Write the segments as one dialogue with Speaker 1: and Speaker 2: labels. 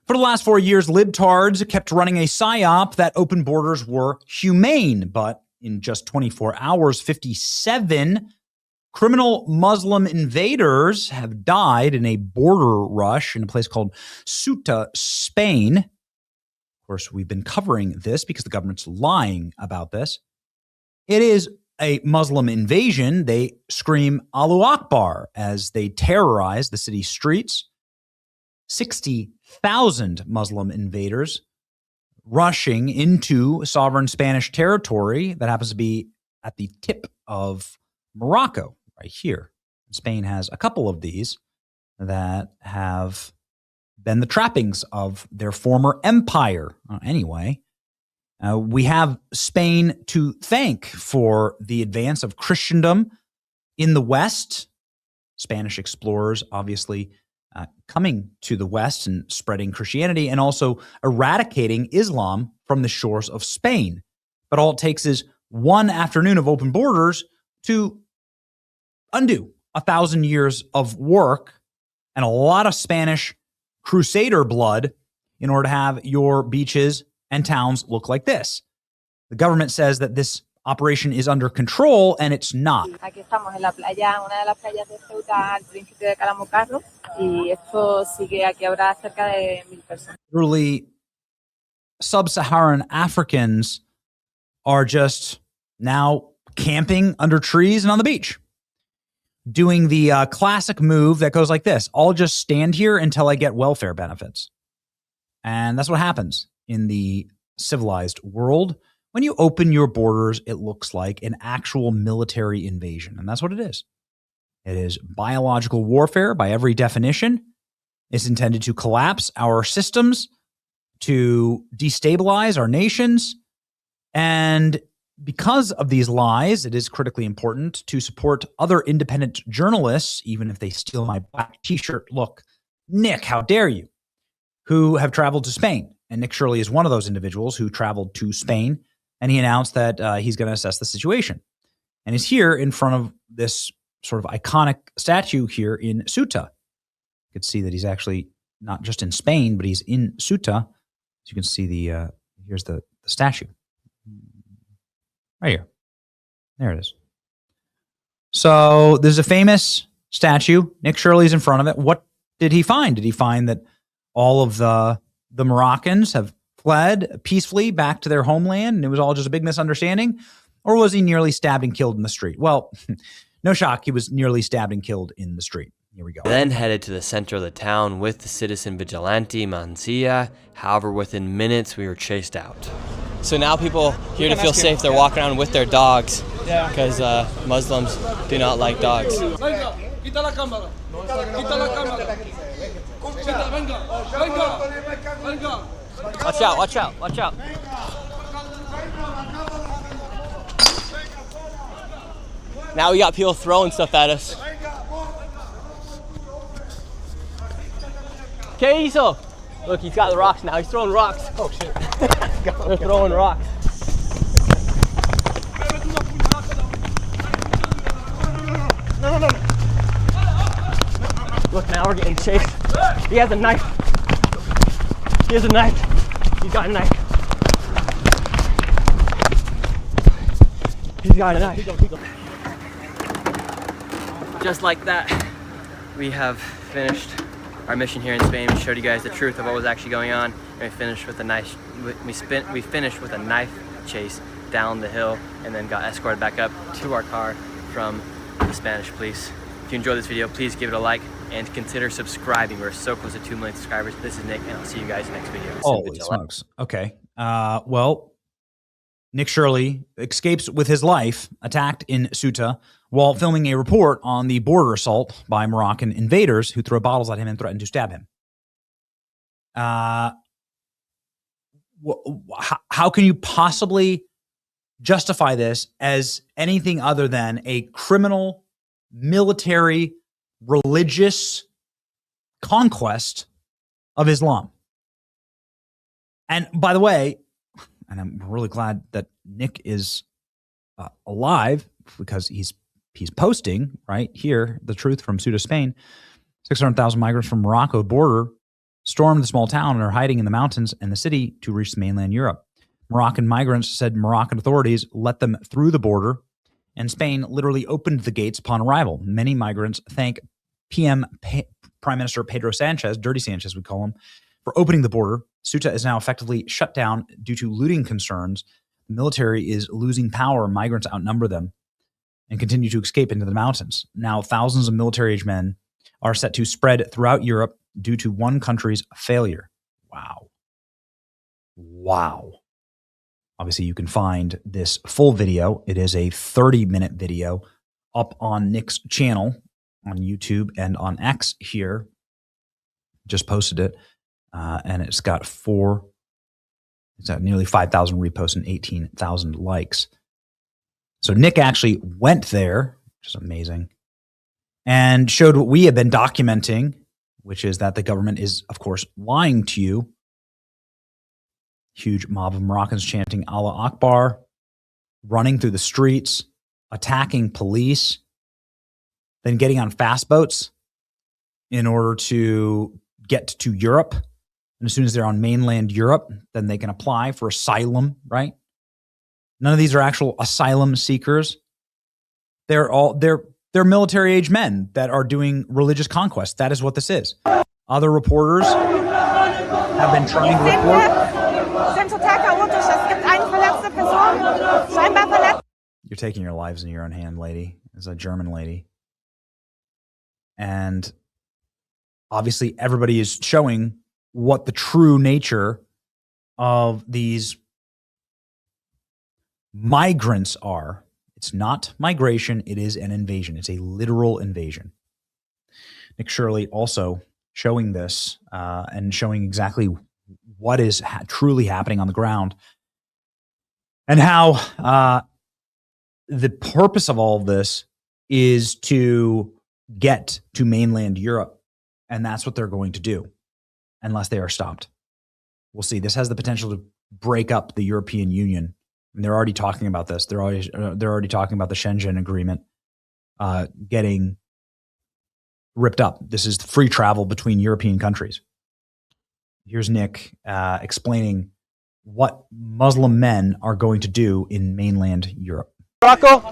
Speaker 1: For the last 4 years, libtards kept running a psyop that open borders were humane. But in just 24 hours, 57 criminal Muslim invaders have died in a border rush in a place called Ceuta, Spain. Of course, we've been covering this because the government's lying about this. It is a Muslim invasion. They scream Allahu Akbar as they terrorize the city streets. 60,000 Muslim invaders rushing into sovereign Spanish territory that happens to be at the tip of Morocco, right here. Spain has a couple of these that have been the trappings of their former empire. Anyway, we have Spain to thank for the advance of Christendom in the West. Spanish explorers, obviously, coming to the West and spreading Christianity and also eradicating Islam from the shores of Spain. But all it takes is one afternoon of open borders to undo 1,000 years of work and a lot of Spanish crusader blood in order to have your beaches and towns look like this. The government says that this operation is under control, and it's not.
Speaker 2: Aquí estamos en la playa, una de las playas de Ceuta, al principio de Calamucarro, y esto sigue aquí habrá cerca de 1,000 personas.
Speaker 1: Truly, sub-Saharan Africans are just now camping under trees and on the beach, doing the classic move that goes like this: I'll just stand here until I get welfare benefits. And that's what happens in the civilized world. When you open your borders, it looks like an actual military invasion. And that's what it is. It is biological warfare by every definition. It's intended to collapse our systems, to destabilize our nations. And because of these lies, it is critically important to support other independent journalists, even if they steal my black t-shirt. Look, Nick, how dare you? Who have traveled to Spain. And Nick Shirley is one of those individuals who traveled to Spain. And he announced that he's going to assess the situation. And he's here in front of this sort of iconic statue here in Ceuta. You can see that he's actually not just in Spain, but he's in Ceuta. As you can see, here's the statue. Right here. There it is. So there's a famous statue. Nick Shirley's in front of it. What did he find? Did he find that all of the Moroccans have fled peacefully back to their homeland and it was all just a big misunderstanding? Or was he nearly stabbed and killed in the street? Well, no shock, he was nearly stabbed and killed in the street. Here we go.
Speaker 3: Then headed to the center of the town with the citizen vigilante Mancia. However, within minutes, we were chased out. So now people here to feel safe, they're walking around with their dogs because Muslims do not like dogs. Watch out, watch out, watch out. Now we got people throwing stuff at us. ¿Qué hizo? Look, he's got the rocks now. He's throwing rocks. Oh, shit. They're throwing rocks. No. Look, now we're getting chased. He has a knife. He has a knife. He's got a knife. He's got a knife. Just like that, we have finished our mission here in Spain. We showed you guys the truth of what was actually going on, and we finished with a knife. We finished with a knife chase down the hill, and then got escorted back up to our car from the Spanish police. If you enjoyed this video, please give it a like and consider subscribing. We're so close to 2 million subscribers. This is Nick, and I'll see you guys next video.
Speaker 1: Holy smokes. Okay. Well, Nick Shirley escapes with his life, attacked in Ceuta, while filming a report on the border assault by Moroccan invaders who throw bottles at him and threaten to stab him. How can you possibly justify this as anything other than a criminal, military, religious conquest of Islam? And by the way, and I'm really glad that Nick is alive because he's posting right here the truth from Ceuta, Spain. 600,000 migrants from Morocco border stormed the small town and are hiding in the mountains and the city to reach mainland Europe. Moroccan migrants said Moroccan authorities let them through the border, and Spain literally opened the gates upon arrival. Many migrants thank Prime Minister Pedro Sanchez, Dirty Sanchez we call him, for opening the border. Ceuta is now effectively shut down due to looting concerns. The military is losing power. Migrants outnumber them and continue to escape into the mountains. Now, thousands of military-aged men are set to spread throughout Europe due to one country's failure. Wow. Wow. Obviously, you can find this full video. It is a 30-minute video up on Nick's channel on YouTube and on X here. Just posted it. And it's got nearly 5,000 reposts and 18,000 likes. So Nick actually went there, which is amazing, and showed what we have been documenting, which is that the government is, of course, lying to you. Huge mob of Moroccans chanting Allah Akbar, running through the streets, attacking police, then getting on fast boats in order to get to Europe. And as soon as they're on mainland Europe, then they can apply for asylum, right? None of these are actual asylum seekers. They're military-aged men that are doing religious conquest. That is what this is. Other reporters have been trying to report. You're taking your lives in your own hand, lady. It's a German lady. And obviously everybody is showing what the true nature of these migrants are. It's not migration. It is an invasion. It's a literal invasion. Nick Shirley also showing this and showing exactly what is truly happening on the ground and how the purpose of all of this is to get to mainland Europe. And that's what they're going to do unless they are stopped. We'll see. This has the potential to break up the European Union. And they're already talking about this. They're already talking about the Schengen Agreement getting ripped up. This is free travel between European countries. Here's Nick explaining what Muslim men are going to do in mainland Europe.
Speaker 3: Morocco?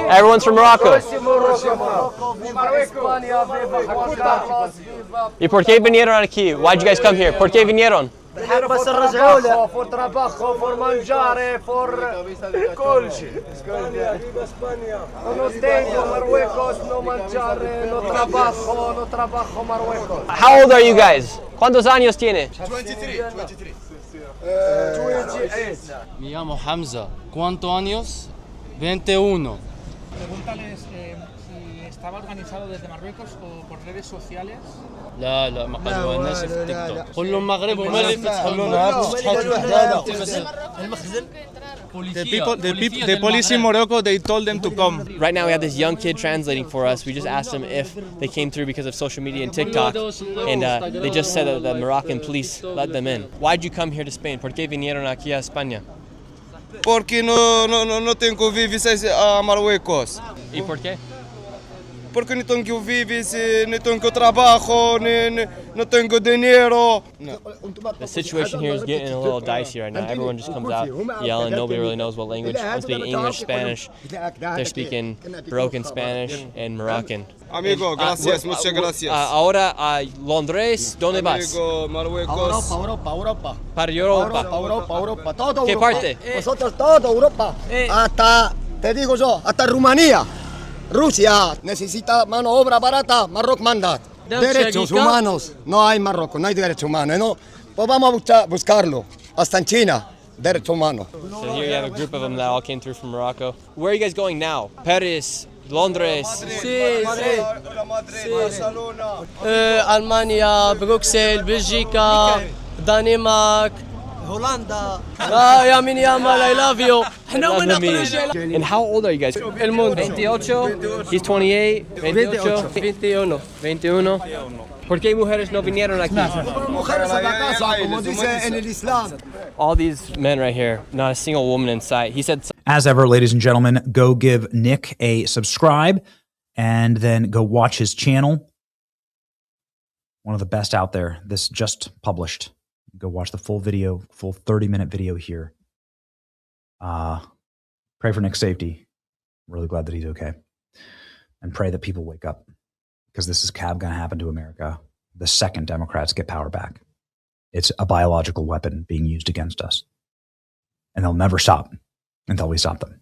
Speaker 3: Everyone's from Morocco. ¿Y por qué vinieron aquí? Why'd you guys come here? ¿Por qué vinieron?
Speaker 4: For trabajo, for mangiare, for colci. No tengo Marruecos, no mangiare, no trabajo Marruecos.
Speaker 3: How old are you guys? ¿Cuántos años tiene?
Speaker 4: 23.
Speaker 5: 28. Me llamo Hamza. ¿Cuántos años? 21.
Speaker 6: Pregúntales si estaba organizado desde Marruecos o por redes sociales.
Speaker 5: لا ما قالوا الناس في تيك توك كل المغرب وما اللي فتحوا
Speaker 7: The police in Morocco, they told them to come.
Speaker 3: Right now we have this young kid translating for us. We just asked them if they came through because of social media and TikTok, and they just said that the Moroccan police let them in. Why'd you come here to Spain? ¿Por qué vinieron aquí a España?
Speaker 7: Porque no tengo vivis a Marruecos.
Speaker 3: ¿Y por qué?
Speaker 7: Porque no tengo vivis, no tengo trabajo, no tengo dinero. No.
Speaker 3: The situation here is getting a little dicey right now. Everyone just comes out yelling. Nobody really knows what language. I'm speaking English, Spanish. They're speaking broken Spanish and Moroccan.
Speaker 7: Amigo, gracias, muchas gracias.
Speaker 3: Ahora a Londres, ¿dónde vas?
Speaker 7: Amigo, Marruecos.
Speaker 4: Europa.
Speaker 3: Para Europa.
Speaker 4: Europa, todo
Speaker 3: ¿Qué
Speaker 4: Europa.
Speaker 3: parte?
Speaker 4: Nosotros todo Europa. Hasta, te digo yo, hasta Rumanía. Rusia necesita mano obra barata, Marruecos manda. Derechos humanos, no hay Marruecos, no hay derechos humanos, ¿no? Pues vamos a buscarlo, hasta en China, derechos humanos.
Speaker 3: So here you have a group of them that all came through from Morocco. Where are you guys going now? Paris, Londres.
Speaker 4: Sí. Alemania, Bruxelles, Bélgica, Danemark, Holanda. يا من يامال, I love you.
Speaker 3: And how old are you guys?
Speaker 4: El mundo.
Speaker 3: 28. He's 28. 21. ¿Por qué mujeres no vinieron aquí?
Speaker 4: Mujeres a la casa, como dice en el Islam.
Speaker 3: All these men right here, not a single woman in sight. He said.
Speaker 1: As ever, ladies and gentlemen, go give Nick a subscribe and then go watch his channel. One of the best out there. This just published. Go watch the full video, full 30-minute video here. Pray for Nick's safety. Really glad that he's okay. And pray that people wake up, because this is going to happen to America the second Democrats get power back. It's a biological weapon being used against us. And they'll never stop until we stop them.